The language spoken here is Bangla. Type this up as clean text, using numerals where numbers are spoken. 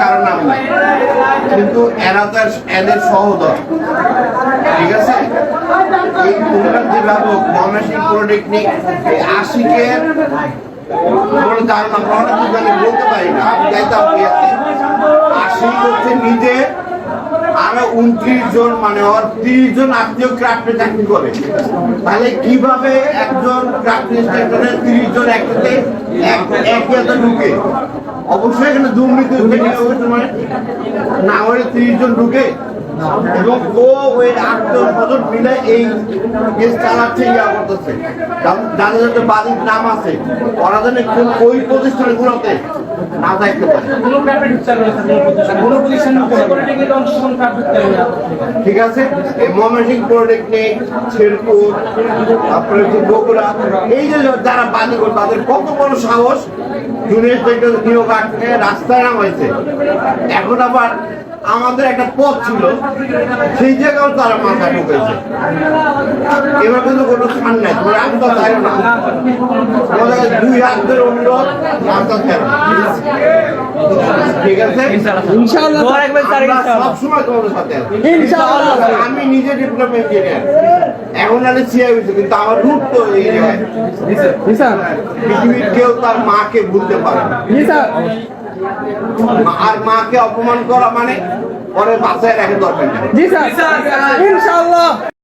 কারণ নাম নাই, কিন্তু এরা তো এদের সহোদর। ঠিক আছে, এই অভিভাবক ময়মনসিংহ পলিটেকনিক আশিকের কোনো ধারণা আমরা অনেক বলতে পারি না। আমি যাইতাম আশিক হচ্ছে নিজে আরো 29 জন, মানে ওর 30 জন আত্মীয় ক্রাফটে চাকরি করে। তাহলে কিভাবে একজন ক্রাফট ইন্সপেক্টরের 30 জন একসাথে একসাথে ঢুকে? অবশ্যই এখানে দুর্নীতি না হলে 30 জন ঢুকে, এবং ও ওই 8 বছর মিলে এই কেস চালাচ্ছে, ইয়া করতেছে। যাদের যাদের বাদীর নাম আছে ওরা যেন ওই প্রতিষ্ঠানগুলোতে না থাকতে পারে। ঠিক আছে, ময়মনসিংহ পলিটেকনিক, শেরপুর, তারপরে বগুড়া, এই যে যারা বাদী করে তাদের কত বড় সাহস জুনিয়র ইন্সপেক্টর নিয়োগ আটকে রাস্তায় নামাইছে। এখন আবার আমাদের একটা পথ ছিল, সেই জায়গাও তারা মাথায় ঢুকেছে। এবার কিন্তু কোনো স্থান নাই, তোমার রাস্তা চাই না, তোমাদের 2 হাত ধরে অনুরোধ, রাস্তা চাই। ঠিক আছে, ইনশাআল্লাহ সবসময় তোমাদের সাথে ইনশাআল্লাহ। আমি নিজে ডিপ্লোমা ইঞ্জিনিয়ার, এখন আমি সিআই হয়েছি, কিন্তু আমার রূপ তো এই জায়গায়। পৃথিবীর কেউ তার মাকে ভুলতে পারে না, আর মাকে অপমান করা মানে পরে বাসায় রেখে দরকার নেই।